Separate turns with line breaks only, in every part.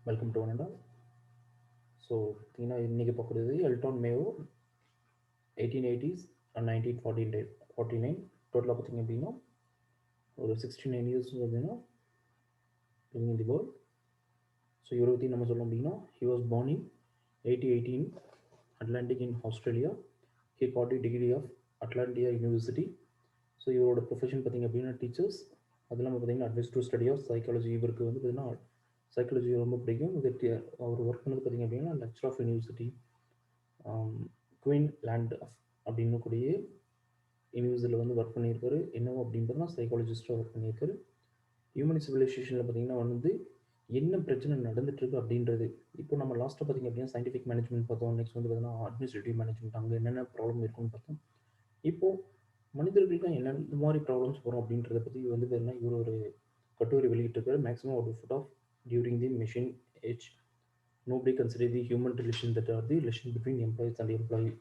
Welcome to one so பார்த்தீங்கன்னா இன்றைக்கி பார்க்குறது எல்டான் மேயோ 1880s அண்ட் 1949 டோட்டலாக பார்த்தீங்க அப்படின்னா ஒரு 69 இயர்ஸ் அப்படின்னா இன் தி வேர்ல்ட். ஸோ இவரை பற்றி நம்ம சொல்லணும் அப்படின்னா he was born in 1818 Atlantic in Australia. He got the degree of Atlantia university. So இவரோட ப்ரொஃபஷன் பார்த்திங்க அப்படின்னா டீச்சர்ஸ். அது இல்லாமல் பார்த்தீங்கன்னா advice to study of psychology. இவருக்கு வந்து பார்த்தீங்கன்னா சைக்காலஜி ரொம்ப பிடிக்கும். இது அவர் ஒர்க் பண்ணது பார்த்திங்க அப்படின்னா lecture of university Queensland of அப்படின்னு கூடிய யூனிவர்சிட்டியில் வந்து ஒர்க் பண்ணியிருக்காரு. என்னவோ அப்படின்றதுனா சைக்காலஜிஸ்ட்டாக ஒர்க் பண்ணியிருக்காரு. ஹியூமன் சிவிலைசேஷனில் பார்த்திங்கன்னா வந்து என்ன பிரச்சனை நடந்துட்டுருக்கு அப்படின்றது. இப்போ நம்ம லாஸ்ட்டாக பார்த்திங்க அப்படின்னா சயின்டிஃபிக் மேனேஜ்மெண்ட் பார்த்தோம். நெக்ஸ்ட் வந்து பார்த்திங்கன்னா அட்மினிஸ்ட்ரேட்டிவ் மேனேஜ்மெண்ட், அங்கே என்னென்ன ப்ராப்ளம் இருக்குன்னு பார்த்தோம். இப்போது மனிதர்களுக்கு என்ன இந்த மாதிரி ப்ராப்ளம்ஸ் வரும் அப்படின்றத பற்றி வந்து பார்த்தீங்கன்னா இவர் ஒரு கட்டுரை வெளியிட்டிருக்காரு. Maximum out foot of during the machine age nobody consider the human relation that are the relation between employees and employee.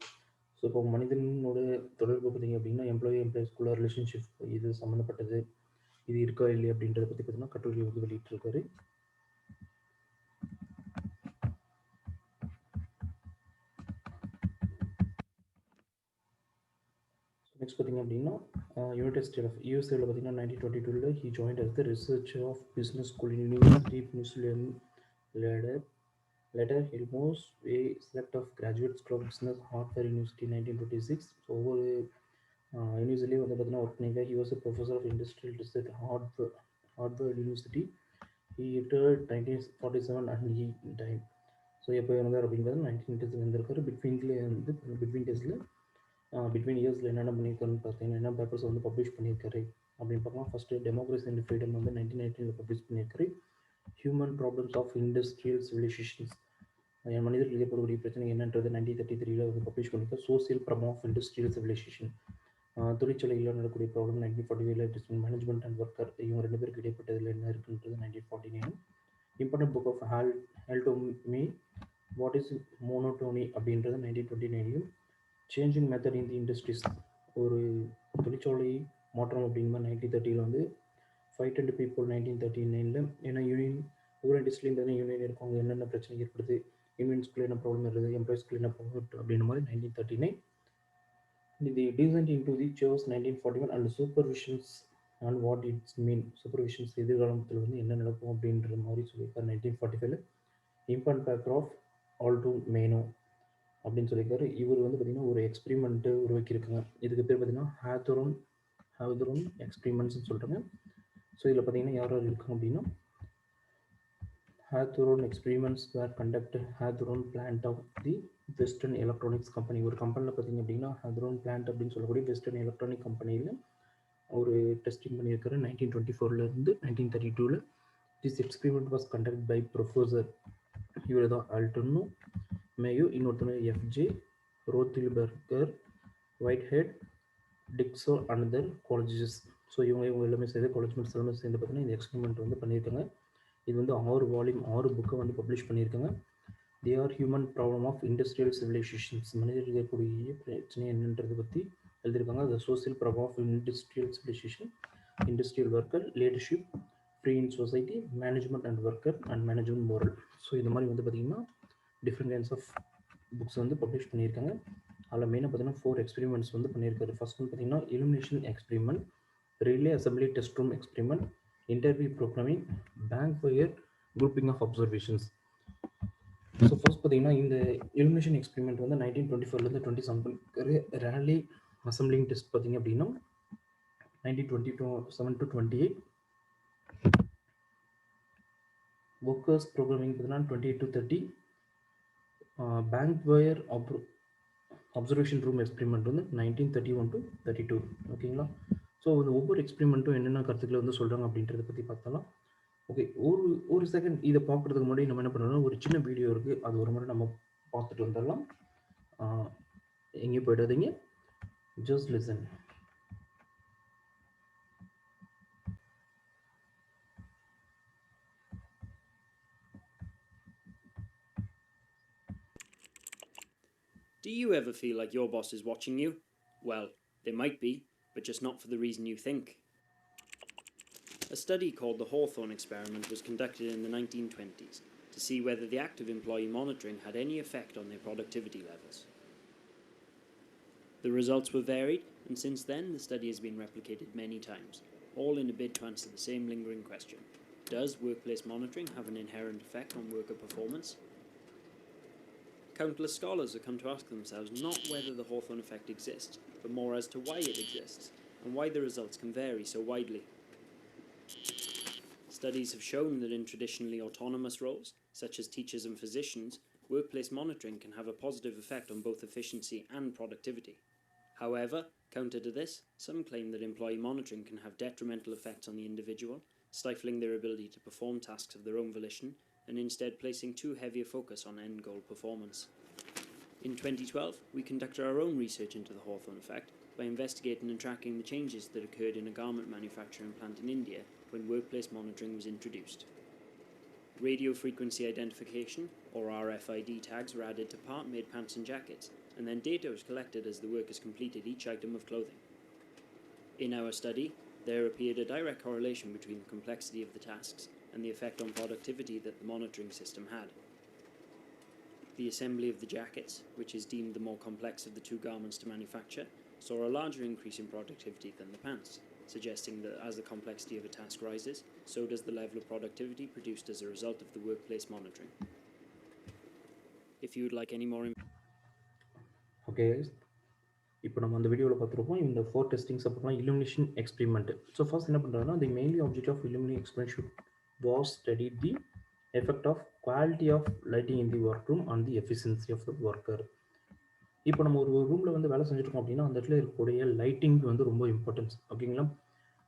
So இப்போ மனிதனோட தொடர்பு பார்த்தீங்க அப்படின்னா எம்ப்ளாயிஸ்குள்ள ரிலேஷன்ஷிப் இது சம்மந்தப்பட்டது, இது இருக்கா இல்லையா அப்படின்றத பற்றி பார்த்தீங்கன்னா கட்டுரை வந்து வெளியிட்டிருக்காரு. நெக்ஸ்ட் பார்த்தீங்க அப்படின்னா யுனைடெட் ஸ்டேட் ஆஃப் யூஎஸ்ஏவில் பார்த்தீங்கன்னா 1922 he joined as the researcher of business school in university museum later. Later, Helmholtz a select of graduate school of business Hawthorne University 1926. So ஒவ்வொரு யூனிவர்சிட்டியும் வந்து பார்த்தீங்கன்னா ஒர்க் பண்ணியிருக்காரு. He was a professor of industrial research at Hawthorne University. He retired 1947 and he died. So எப்போ இருந்தார் அப்படிங்கிறது 1980s இருந்திருக்காரு. Between இயர்ஸில் என்னென்ன பண்ணியிருக்காருன்னு பார்த்தீங்கன்னா என்ன பேப்பர்ஸ் வந்து பப்ளிஷ் பண்ணியிருக்காரு அப்படின்னு பார்க்கலாம். ஃபஸ்ட்டு டெமோக்ரஸி அண்ட் ஃப்ரீடம் வந்து 1919 பப்ளிஷ் பண்ணியிருக்காரு. Human problems of industrial civilizations, மனிதர்கள் ஏற்படக்கூடிய பிரச்சனை என்னன்றது 1933 வந்து பப்ளிஷ் பண்ணியிருக்காரு. Social problem of industrial civilization, தொழிற்சாலைகளில் நடக்கக்கூடிய ப்ராப்ளம் 1945 மேனேஜ்மெண்ட் அண்ட் ஒர்க்கர், இவங்க ரெண்டு பேருக்கு இடைப்பட்டதில் என்ன இருக்குன்றது 1949. Important book of Elton Mayo what is monotony அப்படின்றது 1929. Changing method in the industries, ஒரு தொழிற்சாலை மாற்றம் அப்படிங்கும்போது 1930 வந்து ஃபைட் அண்ட் பீப்புள் 1939. ஏன்னா யூனியன் ஒவ்வொரு இண்டஸ்ட்ரியிலும் பார்த்தீங்கன்னா யூனியன் இருக்கும், அங்கே என்னென்ன பிரச்சனை ஏற்படுது, யூனியன்ஸ்குள்ளே என்ன ப்ராப்ளம் இருக்குது, எம்ப்ளாயிஸ்குள்ளே என்ன ப்ராப்ளம் அப்படின்ற மாதிரி 1939. The decent in to the chairs 1941 and supervisions and what it's mean, supervisions எதிர்காலத்தில் வந்து என்ன நடக்கும் அப்படின்ற மாதிரி சொல்லியிருக்காரு 1945. Important paper of Alton Mayo அப்படின்னு சொல்லியிருக்காரு. இவர் வந்து பார்த்திங்கன்னா ஒரு எக்ஸ்பிரிமெண்ட்டு உருவாக்கியிருக்காங்க. இதுக்கு பேர் பார்த்திங்கன்னா ஹாவ்தோர்ன் எக்ஸ்பிரிமெண்ட்ஸ்னு சொல்கிறாங்க. ஸோ இதில் பார்த்தீங்கன்னா யார் யார் இருக்காங்க அப்படின்னா Hawthorne experiments were conducted Hawthorne plant of the Western Electronics Company. ஒரு கம்பெனியில் பார்த்தீங்க அப்படின்னா Hawthorne plant அப்படின்னு சொல்லக்கூடிய வெஸ்டர்ன் எலக்ட்ரானிக் கம்பெனியில் ஒரு டெஸ்டிங் பண்ணியிருக்காரு 1924 1932. This experiment was conduct by professor, இவர் தான் ஆல்டன் மேயோ, இன்னொருத்தர் FJ Roethlisberger, Whitehead, Dickson and other colleges. So இவங்க எல்லாமே சேர்ந்து காலேஜ்மெண்ட்ஸ் எல்லாமே சேர்ந்து பார்த்தீங்கன்னா இந்த எக்ஸ்பெரிமெண்ட் வந்து பண்ணியிருக்காங்க. இது வந்து 6 வால்யூம் 6 புக்கை வந்து பப்ளிஷ் பண்ணியிருக்காங்க. They are human problem of industrial civilizations, மனிதர்கள் இருக்கக்கூடிய பிரச்சனை என்னன்றதை பற்றி எழுதியிருக்காங்க. அது social problem of industrial civilization, industrial worker, leadership, free in society, management and worker and management morale. So இந்த மாதிரி வந்து பார்த்திங்கன்னா டிஃப்ரெண்ட் கைண்ட்ஸ் ஆஃப் புக்ஸ் வந்து பப்ளிஷ் பண்ணியிருக்காங்க. அதில் மெயினாக பார்த்தீங்கன்னா 4 எக்ஸ்பெரிமெண்ட்ஸ் வந்து பண்ணியிருக்காரு. ஃபர்ஸ்ட் வந்து பார்த்தீங்கன்னா illumination experiment, relay assembly test room experiment, interview programming, bank fire, grouping of observations. So first பார்த்தீங்கன்னா இந்த இலுமினேஷன் எக்ஸ்பெரிமெண்ட் வந்து 1924 20 பண்ணியிருக்காரு. ரேலி அசம்பிளிங் டெஸ்ட் பார்த்தீங்க அப்படின்னா 1927 to 28. ஒர்க்கர்ஸ் ப்ரோக்ராமிங் பார்த்தீங்கன்னா 28 to 30. Bank fire observation room experiment வந்து 1931 to 32. ஓகேங்களா. So இந்த ஒவ்வொரு எக்ஸ்பெரிமெண்ட்டும் என்னென்ன கருத்துக்களை வந்து சொல்கிறாங்க அப்படின்றத பற்றி பார்த்தாலும் ஓகே. ஒரு செகண்ட் இதை பார்க்குறதுக்கு முன்னாடி நம்ம என்ன பண்ணுறோம்னா ஒரு சின்ன வீடியோ இருக்குது, அது ஒரு முறை நம்ம பார்த்துட்டு வந்துடலாம். எங்கேயும் போயிடாதீங்க, just listen.
Do you ever feel like your boss is watching you? Well, they might be, but just not for the reason you think. A study called the Hawthorne Experiment was conducted in the 1920s. to see whether the active employee monitoring had any effect on their productivity levels. The results were varied, and since then the study has been replicated many times, all in a bid to answer the same lingering question: does workplace monitoring have an inherent effect on worker performance? Countless scholars have come to ask themselves not whether the Hawthorne effect exists, but more as to why it exists, and why the results can vary so widely. Studies have shown that in traditionally autonomous roles, such as teachers and physicians, workplace monitoring can have a positive effect on both efficiency and productivity. However, counter to this, some claim that employee monitoring can have detrimental effects on the individual, stifling their ability to perform tasks of their own volition, and instead placing too heavy a focus on end goal performance. In 2012, we conducted our own research into the Hawthorne effect by investigating and tracking the changes that occurred in a garment manufacturing plant in India when workplace monitoring was introduced. Radio frequency identification, or RFID tags, were added to part-made pants and jackets, and then data was collected as the workers completed each item of clothing. In our study, there appeared a direct correlation between the complexity of the tasks and the effect on productivity that the monitoring system had. The assembly of the jackets, which is deemed the more complex of the two garments to manufacture, saw a larger increase in productivity than the pants, suggesting that as the complexity of a task rises, so does the level of productivity produced as a result of the workplace monitoring. If you would like any more
okay, இப்போ நம்ம அந்த வீடியோவில் பார்த்துருப்போம் இந்த 4 testings அப்புறமா illumination experiment. So first என்ன பண்ணுறாங்கன்னா the mainly object of illumination experiment was study the effect of quality of lighting in the workroom on the efficiency of the worker. இப்போ நம்ம ஒரு ரூமில் வந்து வேலை செஞ்சுருக்கோம் அப்படின்னா அந்த இடத்துல இருக்கக்கூடிய லைட்டிங் வந்து ரொம்ப இம்பார்ட்டன்ஸ். ஓகேங்களா?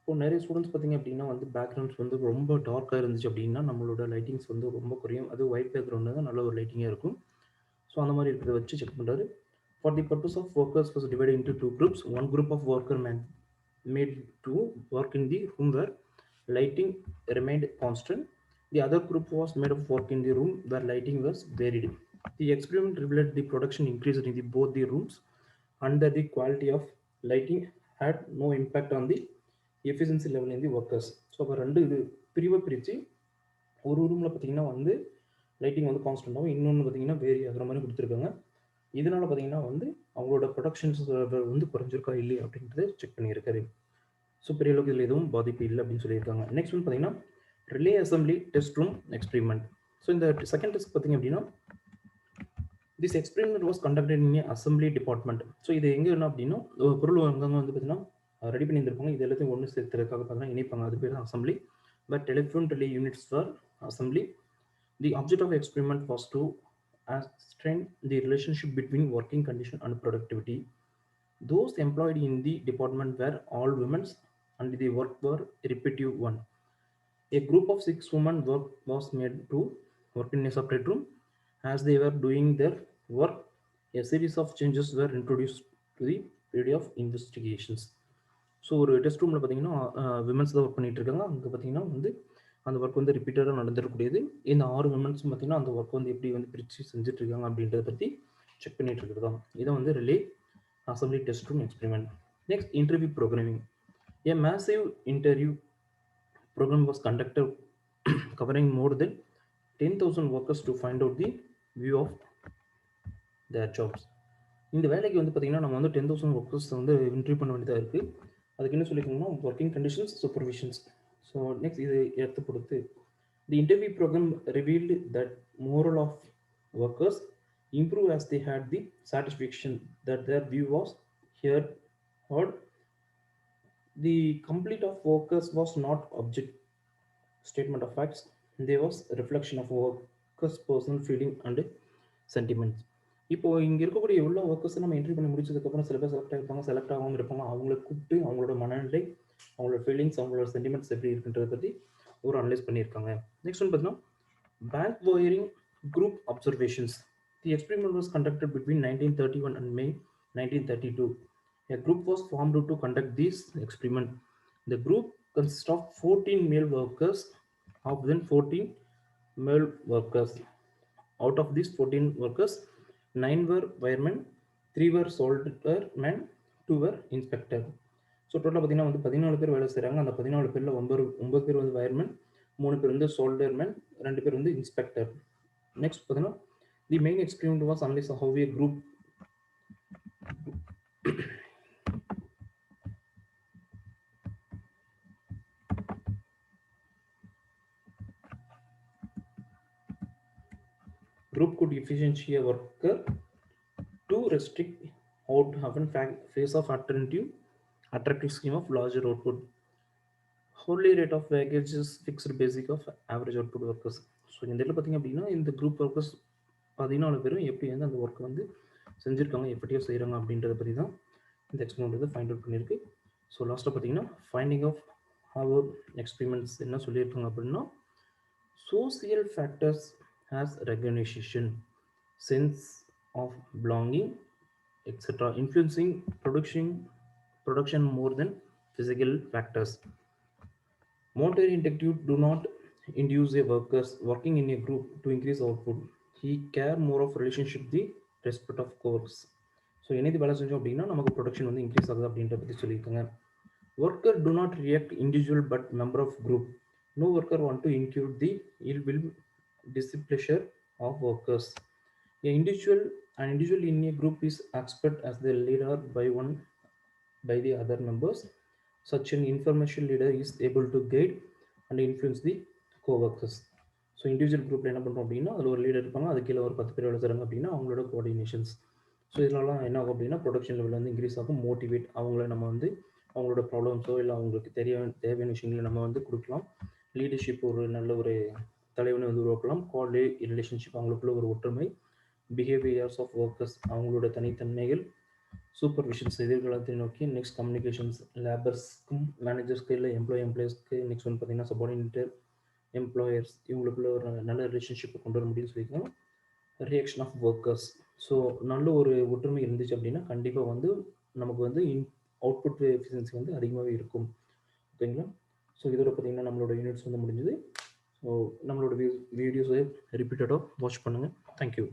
இப்போ நிறைய ஸ்டூடெண்ட்ஸ் பார்த்திங்க அப்படின்னா வந்து பேக்ரவுண்ட்ஸ் வந்து ரொம்ப டார்க்காக இருந்துச்சு அப்படின்னா நம்மளோட லைட்டிங்ஸ் வந்து ரொம்ப குறையும். அது ஒயிட் பேக்ரவுண்டு தான் நல்ல ஒரு லைட்டிங்காக இருக்கும். ஸோ அந்த மாதிரி இருக்கிறத வச்சு செக் பண்ணுறாரு. For the purpose of workers was divided into two groups. One group of worker made to work in the room where lighting remained constant. The other group was made of work in the room where lighting was varied. The experiment revealed the production increased in both the rooms and that the quality of lighting had no impact on the efficiency level in the workers. So அப்போ ரெண்டு இது பிரிவை பிரித்து ஒரு ரூமில் பார்த்தீங்கன்னா வந்து lighting வந்து கான்ஸ்டன்டாகவும் இன்னொன்று பார்த்தீங்கன்னா வேரி ஆகிற மாதிரி கொடுத்துருக்காங்க. இதனால் பார்த்தீங்கன்னா வந்து அவங்களோட ப்ரொடக்ஷன்ஸ் வந்து குறைஞ்சிருக்கா இல்லையா அப்படின்றத செக் பண்ணியிருக்காரு. ஸோ பெரிய அளவுக்கு இதில் எதுவும் பாதிப்பு இல்லை அப்படின்னு சொல்லியிருக்காங்க. நெக்ஸ்ட் வந்து பார்த்தீங்கன்னா relay assembly test room experiment. So இந்த செகண்ட் டெஸ்ட் பார்த்தீங்க அப்படின்னா this experiment was conducted in assembly department. So இது எங்கே என்ன அப்படின்னா பொருள் அங்கங்கே வந்து பார்த்தீங்கன்னா ரெடி பண்ணியிருந்திருப்பாங்க. இது எல்லாத்தையும் ஒன்று சேர்த்துறதுக்காக பார்த்தீங்கன்னா இணைப்பாங்க. அது பேர் தான் assembly. But telephone relay units for assembly. The object of experiment was to ascertain the relationship between working condition and productivity. Those employed in the department were all women and the work were repetitive one. A group of 6 women work was made to work in a separate room. As they were doing their work, a series of changes were introduced to the period of investigations. So ஒரு test ரூமில் பார்த்தீங்கன்னா women's தான் work பண்ணிகிட்டு இருக்காங்க. அங்கே பார்த்தீங்கன்னா வந்து அந்த ஒர்க் வந்து ரிப்பீட்டடாக நடந்துருக்கூடியது. இந்த 6 விமன்ஸும் பார்த்தீங்கன்னா அந்த ஒர்க் வந்து எப்படி வந்து பிரித்து செஞ்சுட்ருக்காங்க அப்படின்றத பற்றி செக் பண்ணிட்டு இருக்கிறது தான். இதை வந்து relay assembly test room experiment. Next interview programming. A massive interview program was conducted covering more than 10,000 workers to find out the view of their jobs. இந்த வேலைக்கு வந்து பார்த்திங்கன்னா நம்ம வந்து 10,000 ஒர்க்கர்ஸ் வந்து இன்டர்வியூ பண்ண வேண்டியதாக இருக்குது. அதுக்கு என்ன சொல்லிக்கணும்னா working conditions, supervisions. So next இது எடுத்து கொடுத்து the interview program revealed that morale of workers improve as they had the satisfaction that their view was heard. The complete of workers was not object statement of facts. There was a reflection of workers' personal feeling and sentiments. இப்போ இங்கே இருக்கக்கூடிய எவ்வளோ workers நம்ம entry பண்ணி முடிச்சதுக்கப்புறம் சில பேர் select ஆகிருப்பாங்க, select ஆகாமல் இருப்பாங்க. அவங்கள கூப்பிட்டு அவங்களோட மனநிலை, அவங்களோட ஃபீலிங்ஸ், அவங்களோட சென்டிமெண்ட்ஸ் எப்படி இருக்குன்றதை பற்றி ஒரு அனலைஸ் பண்ணியிருக்காங்க. நெக்ஸ்ட் வந்து பார்த்தீங்கன்னா bank wiring group observations. The experiment was conducted between 1931 and May 1932. A group was formed to conduct this experiment. The group consists of 14 male workers, of then 14 male workers. Out of these 14 workers, 9 were wiremen, 3 were soldermen, 2 were inspector. So டோட்டலாக பார்த்தீங்கன்னா வந்து 14 பேர் வேலை செய்கிறாங்க. அந்த 14 பேரில் 9 பேர் வந்து வயர்மேன், 3 பேர் வந்து சோல்டர்மேன், 2 பேர் வந்து இன்ஸ்பெக்டர். நெக்ஸ்ட் பார்த்தீங்கன்னா the main experiment was analyse how a group could efficiently a worker to restrict out often phase of attractive scheme of larger output. Hourly rate of wage is fixed basic of average output workers. So இந்த இதில் பார்த்தீங்க அப்படின்னா இந்த group workers 14 பேரும் எப்படி வந்து அந்த ஒர்க்கை வந்து செஞ்சுருக்காங்க எப்படியோ செய்கிறாங்க அப்படின்றத பற்றி தான் இந்த எக்ஸ்பெரிமெண்ட் வந்து ஃபைண்ட் அவுட் பண்ணியிருக்கு. ஸோ லாஸ்ட்டாக பார்த்தீங்கன்னா ஃபைண்டிங் ஆஃப் ஹார்வர்ட் எக்ஸ்பெரிமெண்ட்ஸ் என்ன சொல்லியிருக்காங்க அப்படின்னா social factors as recognition, sense of belonging, etc., influencing production more than physical factors. Monetary incentive do not induce a workers working in a group to increase output. He care more of relationship the respect of course. So என்னது வேலை செஞ்சோம் அப்படின்னா நமக்கு production வந்து increase ஆகுது அப்படின்ற பற்றி சொல்லியிருக்காங்க. Worker do not react individual but member of group. No worker want to include the ill will displeasure of workers. An individual in a group is expected as the leader by the other members. Such an information leader is able to guide and influence the co-workers. So individual குரூப்பில் என்ன பண்ணுறோம் அப்படின்னா அதில் ஒரு leader இருப்பாங்க, அது கீழே ஒரு 10 பேர் வேலை செய்கிறாங்க அப்படின்னா அவங்களோட கோஆர்டினேஷன்ஸ். ஸோ இதெல்லாம் என்ன ஆகும் அப்படின்னா ப்ரொடக்ஷன் லெவலில் வந்து இன்க்ரீஸ் ஆகும். மோட்டிவேட் அவங்கள நம்ம வந்து அவங்களோட ப்ராப்ளம்ஸோ இல்லை அவங்களுக்கு தேவையான விஷயங்களை நம்ம வந்து கொடுக்கலாம். லீடர்ஷிப் ஒரு நல்ல ஒரு தலைவனை வந்து உருவாக்கலாம். கோஆர்டினேட் ரிலேஷன்ஷிப் அவங்களுக்குள்ள ஒரு ஒற்றுமை. பிஹேவியர்ஸ் ஆஃப் ஒர்க்கர்ஸ் அவங்களோட தனித்தன்மைகள். சூப்பர்விஷன்ஸ் எதிர்காலத்தை நோக்கி. நெக்ஸ்ட் கம்யூனிகேஷன்ஸ் லேபர்ஸ்க்கும் மேனேஜர்ஸ்க்கு இல்லை எம்ப்ளாயர்ஸ்க்கு. நெக்ஸ்ட் வந்து பார்த்தீங்கன்னா சபார்டினேட்டர் எம்ப்ளாயர்ஸ் இவங்களுக்குள்ள ஒரு நல்ல ரிலேஷன்ஷிப்பை கொண்டு வர முடியும்னு சொல்லியிருக்காங்க. Reaction of workers. ஸோ நல்ல ஒரு ஒற்றுமை இருந்துச்சு அப்படின்னா கண்டிப்பாக வந்து நமக்கு வந்து அவுட்புட் எஃபிஷியன்சி வந்து அதிகமாகவே இருக்கும். ஓகேங்களா? ஸோ இதோட பார்த்தீங்கன்னா நம்மளோட யூனிட்ஸ் வந்து முடிஞ்சுது. ஸோ நம்மளோட வீடியோஸை ரிப்பீட்டடாக வாட்ச் பண்ணுங்கள். தேங்க்யூ.